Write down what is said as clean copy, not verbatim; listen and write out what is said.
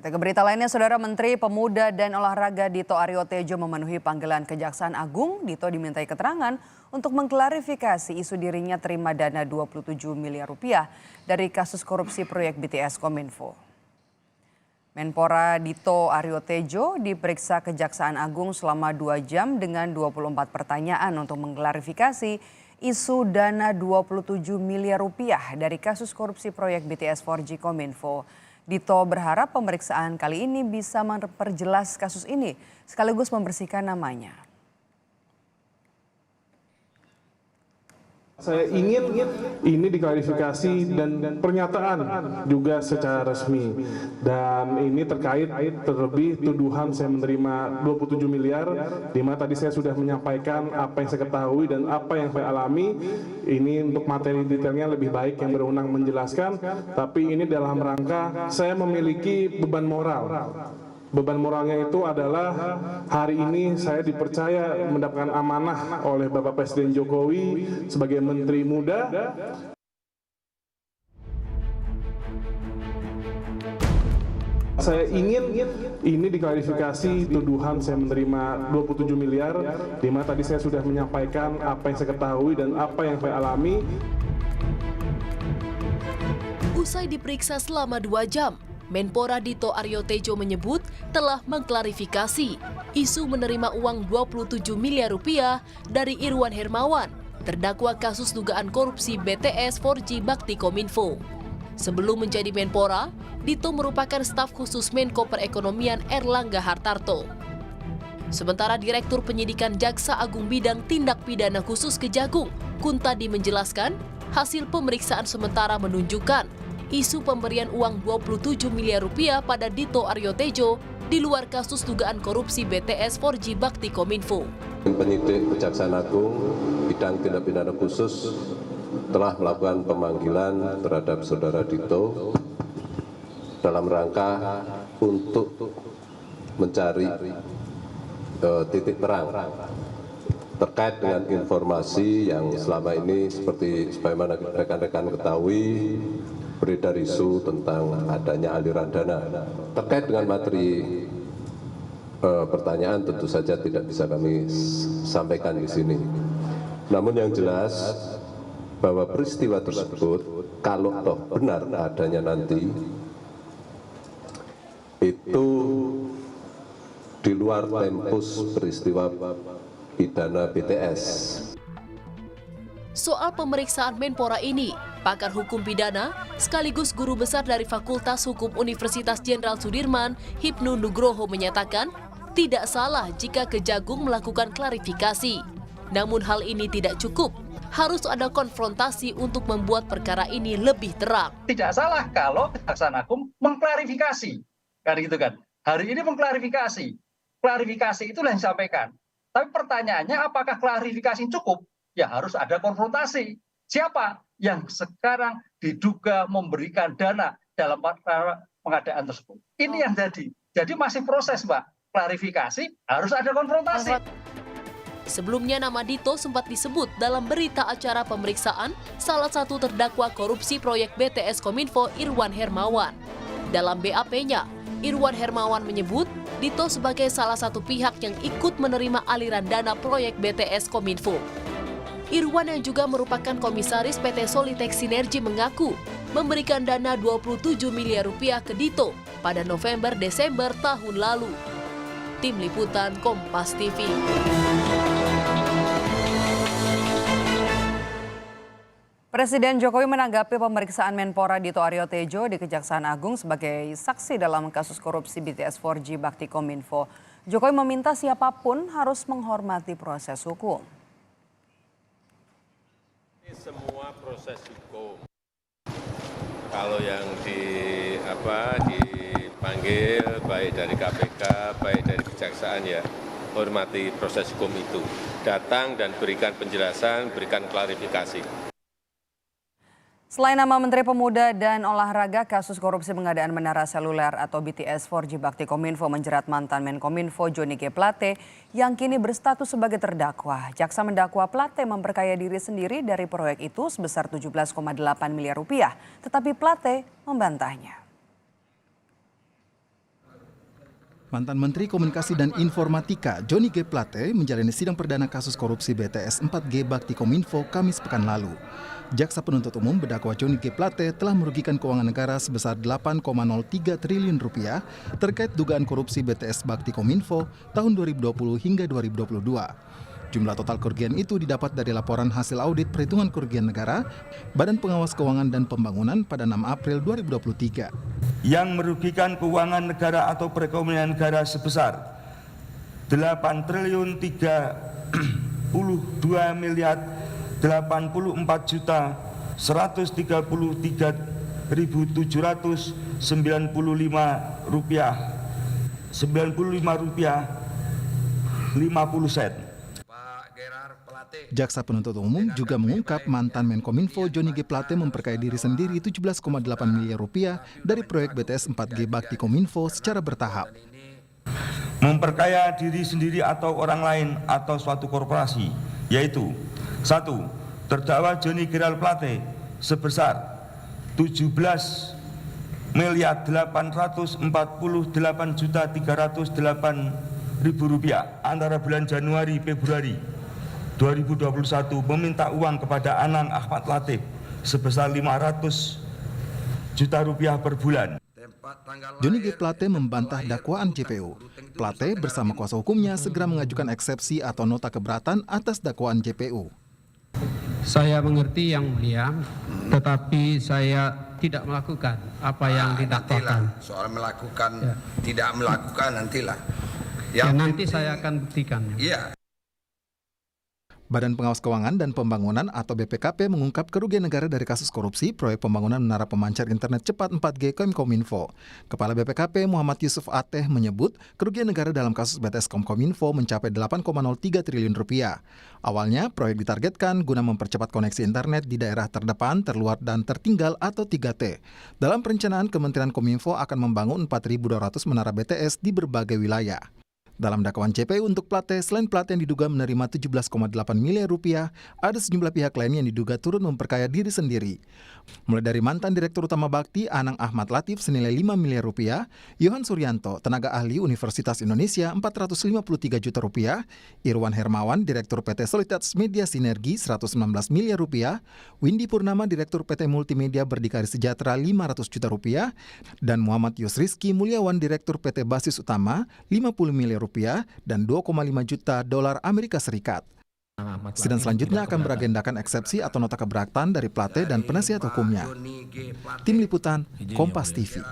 Kita ke berita lainnya, Saudara Menteri Pemuda dan Olahraga Dito Aryo Tejo memenuhi panggilan Kejaksaan Agung. Dito dimintai keterangan untuk mengklarifikasi isu dirinya terima dana 27 miliar rupiah dari kasus korupsi proyek BTS Kominfo. Menpora Dito Aryo Tejo diperiksa Kejaksaan Agung selama 2 jam dengan 24 pertanyaan untuk mengklarifikasi isu dana 27 miliar rupiah dari kasus korupsi proyek BTS 4G Kominfo. Dito berharap pemeriksaan kali ini bisa memperjelas kasus ini sekaligus membersihkan namanya. Saya ingin ini diklarifikasi dan pernyataan juga secara resmi. Dan ini terkait terlebih tuduhan saya menerima 27 miliar, di mana tadi saya sudah menyampaikan apa yang saya ketahui dan apa yang saya alami. Ini untuk materi detailnya lebih baik yang berwenang menjelaskan, tapi ini dalam rangka saya memiliki beban moral. Beban moralnya itu adalah hari ini saya dipercaya mendapatkan amanah oleh Bapak Presiden Jokowi sebagai Menteri Muda. Saya ingin ini diklarifikasi tuduhan saya menerima 27 miliar, di mana tadi saya sudah menyampaikan apa yang saya ketahui dan apa yang saya alami. Usai diperiksa selama 2 jam, Menpora Dito Aryo Tejo menyebut telah mengklarifikasi isu menerima uang 27 miliar rupiah dari Irwan Hermawan, terdakwa kasus dugaan korupsi BTS 4G Bakti Kominfo. Sebelum menjadi Menpora, Dito merupakan staf khusus Menko Perekonomian Erlangga Hartarto. Sementara Direktur Penyidikan Jaksa Agung Bidang Tindak Pidana Khusus Kejagung, Kuntadi menjelaskan, hasil pemeriksaan sementara menunjukkan isu pemberian uang 27 miliar rupiah pada Dito Aryo Tejo di luar kasus dugaan korupsi BTS 4G Bakti Kominfo. Penyidik Kejaksaan Agung Bidang Tindak Pidana Khusus telah melakukan pemanggilan terhadap Saudara Dito dalam rangka untuk mencari titik terang terkait dengan informasi yang selama ini seperti sebagaimana rekan-rekan ketahui beredar isu tentang adanya aliran dana. Terkait dengan materi pertanyaan tentu saja tidak bisa kami sampaikan di sini. Namun yang jelas bahwa peristiwa tersebut kalau toh benar adanya nanti itu di luar tempus peristiwa pidana BTS. Soal pemeriksaan Menpora ini, pakar hukum pidana sekaligus guru besar dari Fakultas Hukum Universitas Jenderal Sudirman, Hipnu Nugroho menyatakan tidak salah jika Kejagung melakukan klarifikasi. Namun hal ini tidak cukup, harus ada konfrontasi untuk membuat perkara ini lebih terang. Tidak salah kalau Kejaksaan Agung mengklarifikasi, kan gitu kan. Hari ini mengklarifikasi, klarifikasi itulah yang disampaikan. Tapi pertanyaannya apakah klarifikasi cukup? Ya harus ada konfrontasi. Siapa yang sekarang diduga memberikan dana dalam pengadaan tersebut? Ini yang jadi. Jadi masih proses, Mbak. Klarifikasi harus ada konfrontasi. Sebelumnya nama Dito sempat disebut dalam berita acara pemeriksaan salah satu terdakwa korupsi proyek BTS Kominfo Irwan Hermawan. Dalam BAP-nya, Irwan Hermawan menyebut Dito sebagai salah satu pihak yang ikut menerima aliran dana proyek BTS Kominfo. Irwan yang juga merupakan komisaris PT Solitex Sinergi mengaku memberikan dana 27 miliar rupiah ke Dito pada November-Desember tahun lalu. Tim Liputan Kompas TV. Presiden Jokowi menanggapi pemeriksaan Menpora Dito Aryo Tejo di Kejaksaan Agung sebagai saksi dalam kasus korupsi BTS 4G Bakti Kominfo. Jokowi meminta siapapun harus menghormati proses hukum. Semua proses hukum, kalau yang dipanggil baik dari KPK, baik dari Kejaksaan, ya hormati proses hukum itu. Datang dan berikan penjelasan, berikan klarifikasi. Selain nama Menteri Pemuda dan Olahraga, kasus korupsi pengadaan menara seluler atau BTS 4G Bakti Kominfo menjerat mantan Menkominfo Johnny G. Plate yang kini berstatus sebagai terdakwa. Jaksa mendakwa Plate memperkaya diri sendiri dari proyek itu sebesar 17,8 miliar rupiah, tetapi Plate membantahnya. Mantan Menteri Komunikasi dan Informatika Johnny G. Plate menjalani sidang perdana kasus korupsi BTS 4G Bakti Kominfo Kamis pekan lalu. Jaksa penuntut umum mendakwa Johnny G. Plate telah merugikan keuangan negara sebesar 8,03 triliun rupiah terkait dugaan korupsi BTS Bakti Kominfo tahun 2020 hingga 2022. Jumlah total kerugian itu didapat dari laporan hasil audit perhitungan kerugian negara Badan Pengawas Keuangan dan Pembangunan pada 6 April 2023. Yang merugikan keuangan negara atau perekonomian negara sebesar 8.032.084.135.000 rupiah 95 rupiah 50 sen. Jaksa penuntut umum juga mengungkap mantan Menkominfo Johnny G. Plate memperkaya diri sendiri 17,8 miliar rupiah dari proyek BTS 4G Bakti Kominfo secara bertahap. Memperkaya diri sendiri atau orang lain atau suatu korporasi, yaitu 1. Terdakwa Johnny G. Plate sebesar 17.848.308.000 rupiah antara bulan Januari Februari 2021 meminta uang kepada Anang Ahmad Latif sebesar 500 juta rupiah per bulan. Johnny G. Plate membantah dakwaan JPU. Plate bersama kuasa hukumnya segera mengajukan eksepsi atau nota keberatan atas dakwaan JPU. Saya mengerti yang mulia, tetapi saya tidak melakukan apa yang didakwakan. Soal melakukan, tidak melakukan nantilah. Ya, nanti saya akan buktikan. Iya. Badan Pengawas Keuangan dan Pembangunan atau BPKP mengungkap kerugian negara dari kasus korupsi proyek pembangunan menara pemancar internet cepat 4G Kominfo. Kepala BPKP Muhammad Yusuf Ateh menyebut kerugian negara dalam kasus BTS Kominfo mencapai 8,03 triliun rupiah. Awalnya proyek ditargetkan guna mempercepat koneksi internet di daerah terdepan, terluar dan tertinggal atau 3T. Dalam perencanaan Kementerian Kominfo akan membangun 4.200 menara BTS di berbagai wilayah. Dalam dakwaan JPU untuk Plate, selain Plate yang diduga menerima 17,8 miliar rupiah, ada sejumlah pihak lain yang diduga turut memperkaya diri sendiri. Mulai dari mantan Direktur Utama Bakti, Anang Ahmad Latif senilai 5 miliar rupiah, Yohan Suryanto, tenaga ahli Universitas Indonesia 453 juta rupiah, Irwan Hermawan, Direktur PT Soliditas Media Sinergi 119 miliar rupiah, Windy Purnama, Direktur PT Multimedia Berdikari Sejahtera 500 juta rupiah, dan Muhammad Yusrizki Mulyawan, Direktur PT Basis Utama 50 miliar rupiah dan 2,5 juta dolar Amerika Serikat. Sidang selanjutnya akan beragendakan eksepsi atau nota keberatan dari Plate dan penasihat hukumnya. Tim Liputan, Kompas TV.